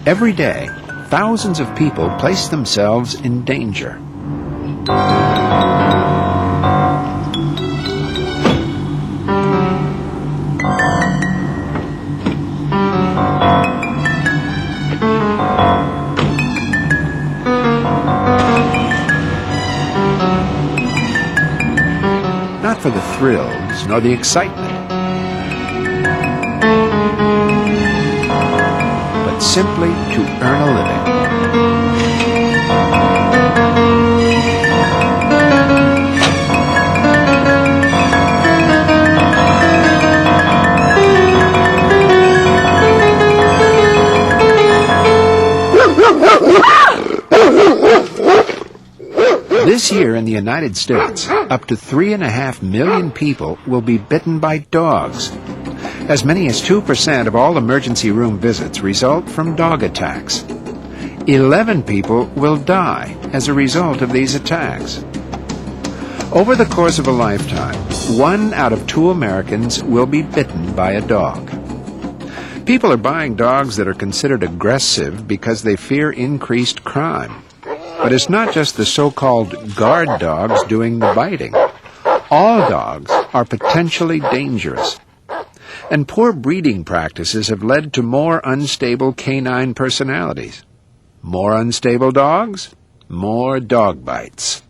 Every day, thousands of people place themselves in danger. Not for the thrills nor the excitement, but simply to earn a living. This year in the United States, up to 3.5 million people will be bitten by dogs. As many as 2% of all emergency room visits result from dog attacks. 11 people will die as a result of these attacks. Over the course of a lifetime, 1 out of 2 Americans will be bitten by a dog. People are buying dogs that are considered aggressive because they fear increased crime. But it's not just the so-called guard dogs doing the biting. All dogs are potentially dangerous. And poor breeding practices have led to more unstable canine personalities. More unstable dogs, more dog bites.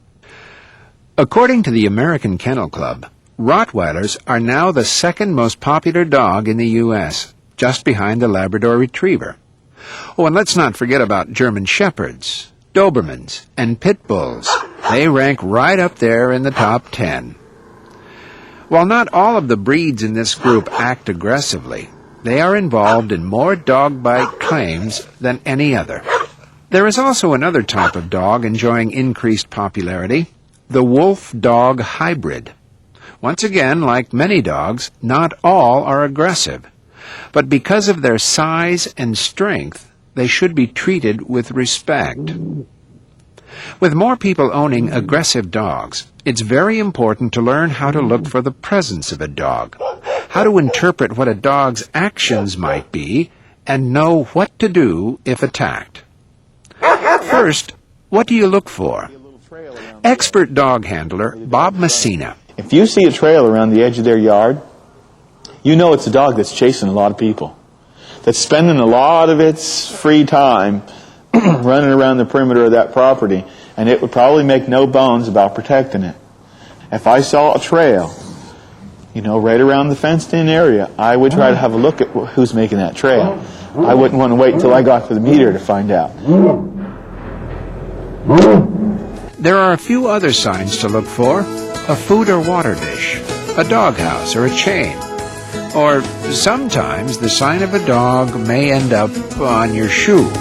According to the American Kennel Club, Rottweilers are now the second most popular dog in the U.S., just behind the Labrador Retriever. Oh, and let's not forget about German Shepherds, Dobermans, and Pit Bulls. They rank right up there in the top 10. While not all of the breeds in this group act aggressively, they are involved in more dog bite claims than any other. There is also another type of dog enjoying increased popularity, the wolf-dog hybrid. Once again, like many dogs, not all are aggressive, but because of their size and strength, they should be treated with respect. With more people owning aggressive dogs, it's very important to learn how to look for the presence of a dog, how to interpret what a dog's actions might be, and know what to do if attacked. First, what do you look for? Expert dog handler Bob Messina. If you see a trail around the edge of their yard, you know it's a dog that's chasing a lot of people, that's spending a lot of its free time running around the perimeter of that property, and it would probably make no bones about protecting it. If I saw a trail, right around the fenced-in area, I would try to have a look at who's making that trail. I wouldn't want to wait until I got to the meter to find out. There are a few other signs to look for: a food or water dish, a doghouse or a chain, or sometimes the sign of a dog may end up on your shoe.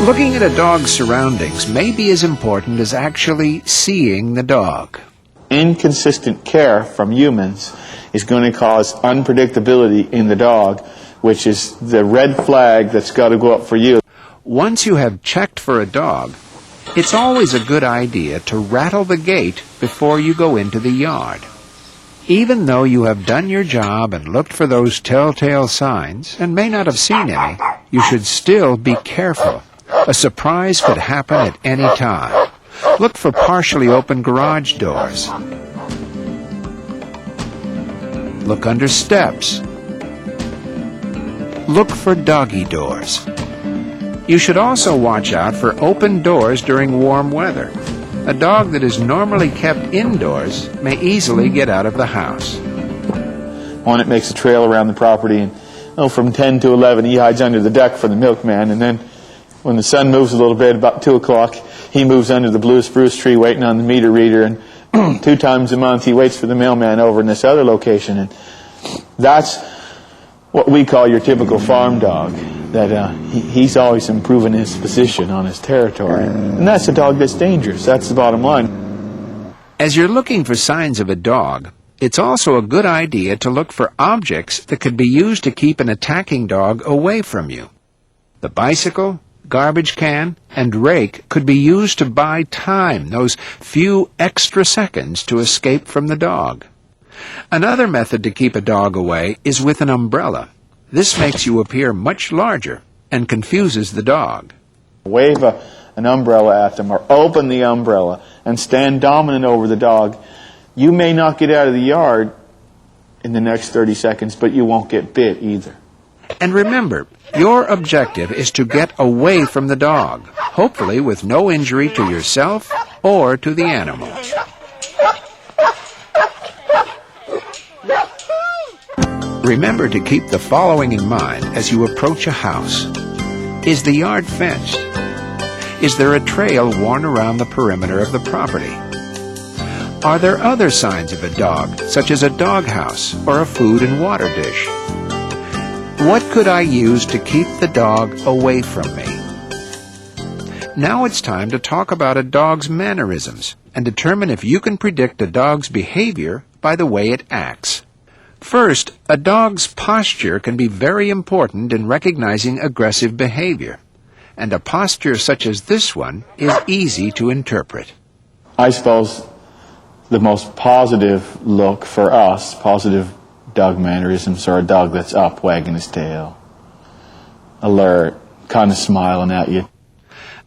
Looking at a dog's surroundings may be as important as actually seeing the dog. Inconsistent care from humans is going to cause unpredictability in the dog, which is the red flag that's got to go up for you. Once you have checked for a dog, it's always a good idea to rattle the gate before you go into the yard. Even though you have done your job and looked for those telltale signs and may not have seen any, you should still be careful. A surprise could happen at any time. Look for partially open garage doors. Look under steps. Look for doggy doors. You should also watch out for open doors during warm weather. A dog that is normally kept indoors may easily get out of the house. One, it makes a trail around the property, and from 10 to 11 he hides under the deck for the milkman, and then when the sun moves a little bit, about 2 o'clock, he moves under the blue spruce tree waiting on the meter reader, and 2 times a month he waits for the mailman over in this other location. And that's what we call your typical farm dog. that he's always improving his position on his territory. And that's a dog that's dangerous. That's the bottom line. As you're looking for signs of a dog, it's also a good idea to look for objects that could be used to keep an attacking dog away from you. The bicycle, garbage can, and rake could be used to buy time, those few extra seconds to escape from the dog. Another method to keep a dog away is with an umbrella. This makes you appear much larger and confuses the dog. Wave an umbrella at them or open the umbrella and stand dominant over the dog. You may not get out of the yard in the next 30 seconds, but you won't get bit either. And remember, your objective is to get away from the dog, hopefully with no injury to yourself or to the animal. Remember to keep the following in mind as you approach a house. Is the yard fenced? Is there a trail worn around the perimeter of the property? Are there other signs of a dog, such as a doghouse or a food and water dish? What could I use to keep the dog away from me? Now it's time to talk about a dog's mannerisms and determine if you can predict a dog's behavior by the way it acts. First, a dog's posture can be very important in recognizing aggressive behavior, and a posture such as this one is easy to interpret. I suppose the most positive look for us, positive dog mannerisms, are a dog that's up, wagging his tail, alert, kind of smiling at you.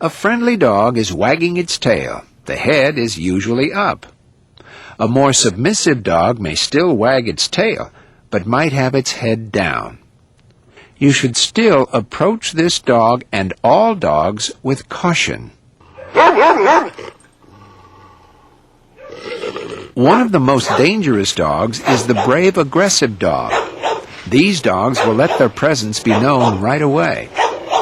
A friendly dog is wagging its tail. The head is usually up. A more submissive dog may still wag its tail, but might have its head down. You should still approach this dog and all dogs with caution. One of the most dangerous dogs is the brave, aggressive dog. These dogs will let their presence be known right away.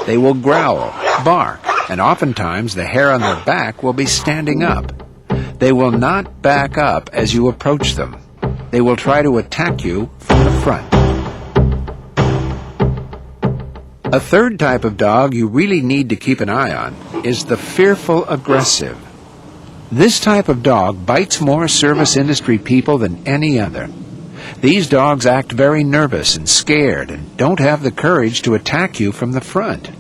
They will growl, bark, and oftentimes the hair on their back will be standing up. They will not back up as you approach them. They will try to attack you from the front. A third type of dog you really need to keep an eye on is the fearful aggressive. This type of dog bites more service industry people than any other. These dogs act very nervous and scared and don't have the courage to attack you from the front.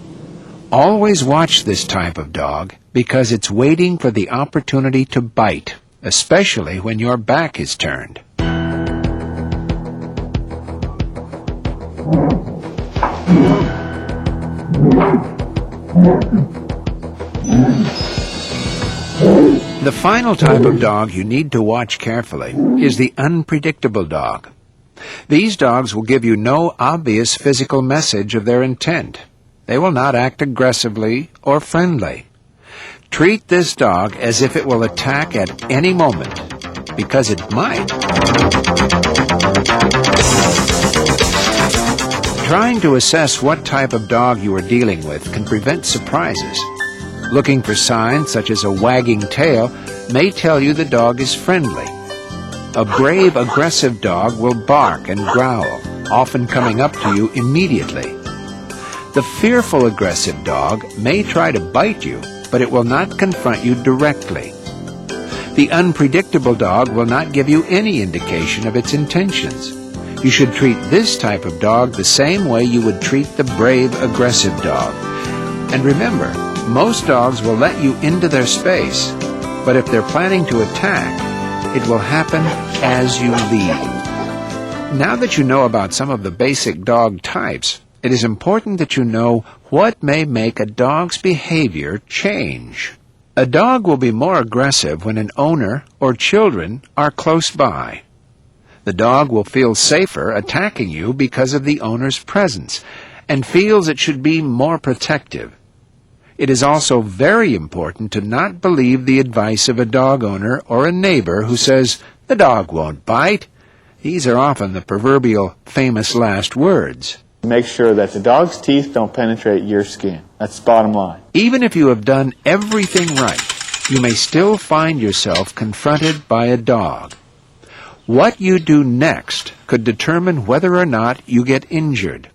Always watch this type of dog because it's waiting for the opportunity to bite, especially when your back is turned. The final type of dog you need to watch carefully is the unpredictable dog. These dogs will give you no obvious physical message of their intent. They will not act aggressively or friendly. Treat this dog as if it will attack at any moment, because it might. Trying to assess what type of dog you are dealing with can prevent surprises. Looking for signs such as a wagging tail may tell you the dog is friendly. A brave, aggressive dog will bark and growl, often coming up to you immediately. The fearful, aggressive dog may try to bite you, but it will not confront you directly. The unpredictable dog will not give you any indication of its intentions. You should treat this type of dog the same way you would treat the brave, aggressive dog. And remember, most dogs will let you into their space, but if they're planning to attack, it will happen as you leave. Now that you know about some of the basic dog types, it is important that you know what may make a dog's behavior change. A dog will be more aggressive when an owner or children are close by. The dog will feel safer attacking you because of the owner's presence and feels it should be more protective. It is also very important to not believe the advice of a dog owner or a neighbor who says, "The dog won't bite." These are often the proverbial famous last words. Make sure that the dog's teeth don't penetrate your skin. That's the bottom line. Even if you have done everything right, you may still find yourself confronted by a dog. What you do next could determine whether or not you get injured.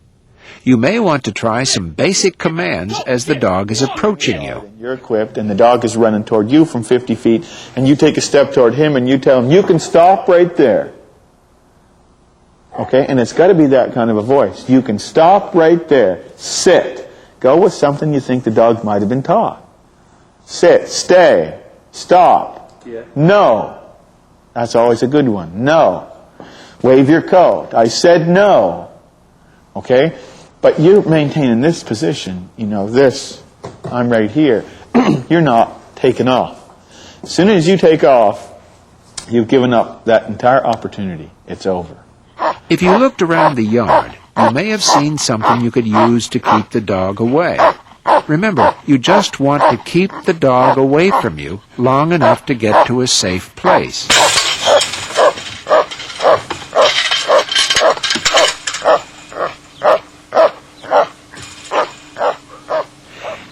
You may want to try some basic commands as the dog is approaching you. You're equipped and the dog is running toward you from 50 feet and you take a step toward him and you tell him, you can stop right there. Okay, and it's got to be that kind of a voice. You can stop right there. Sit. Go with something you think the dog might have been taught. Sit. Stay. Stop. Yeah. No. That's always a good one. No. Wave your coat. I said no. Okay? But you're maintaining this position. You know, this. I'm right here. You're not taking off. As soon as you take off, you've given up that entire opportunity. It's over. If you looked around the yard, you may have seen something you could use to keep the dog away. Remember, you just want to keep the dog away from you long enough to get to a safe place.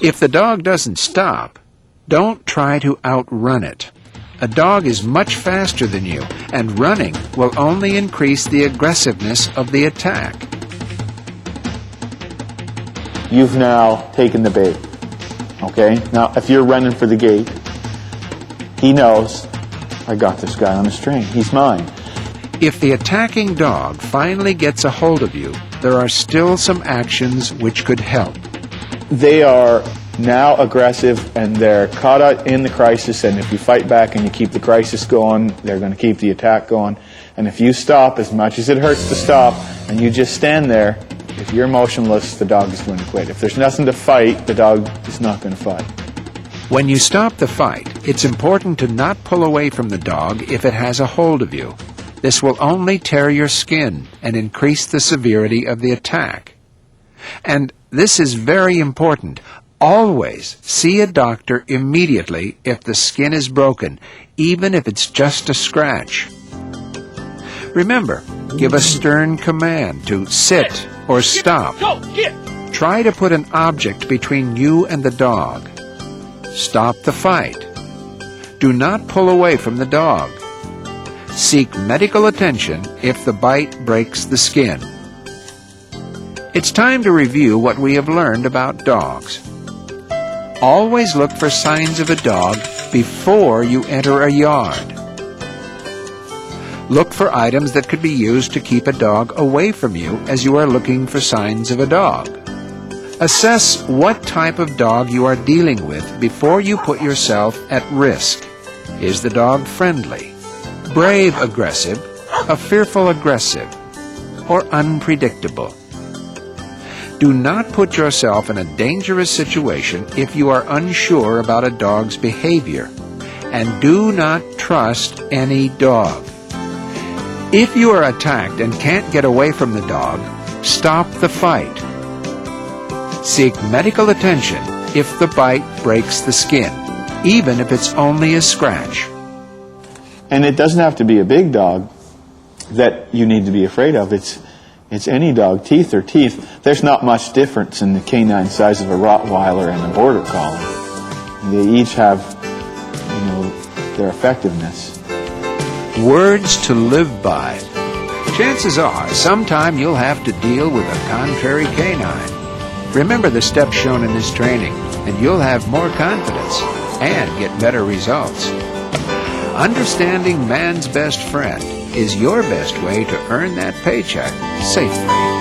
If the dog doesn't stop, don't try to outrun it. A dog is much faster than you, and running will only increase the aggressiveness of the attack. You've now taken the bait. Okay? Now, if you're running for the gate, he knows, I got this guy on a string. He's mine. If the attacking dog finally gets a hold of you, there are still some actions which could help. They are now aggressive and they're caught out in the crisis, and if you fight back and you keep the crisis going, they're going to keep the attack going. And if you stop, as much as it hurts to stop, and you just stand there, if you're motionless, the dog is going to quit. If there's nothing to fight, the dog is not going to fight. When you stop the fight, it's important to not pull away from the dog if it has a hold of you. This will only tear your skin and increase the severity of the attack. And this is very important. Always see a doctor immediately if the skin is broken, even if it's just a scratch. Remember, give a stern command to sit or stop. Try to put an object between you and the dog. Stop the fight. Do not pull away from the dog. Seek medical attention if the bite breaks the skin. It's time to review what we have learned about dogs. Always look for signs of a dog before you enter a yard. Look for items that could be used to keep a dog away from you as you are looking for signs of a dog. Assess what type of dog you are dealing with before you put yourself at risk. Is the dog friendly, brave aggressive, a fearful aggressive, or unpredictable? Do not put yourself in a dangerous situation if you are unsure about a dog's behavior, and do not trust any dog. If you are attacked and can't get away from the dog, stop the fight. Seek medical attention if the bite breaks the skin, even if it's only a scratch. And it doesn't have to be a big dog that you need to be afraid of. It's any dog. Teeth are teeth. There's not much difference in the canine size of a Rottweiler and a Border Collie. They each have, their effectiveness. Words to live by. Chances are sometime you'll have to deal with a contrary canine. Remember the steps shown in this training, and you'll have more confidence and get better results. Understanding man's best friend is your best way to earn that paycheck safely.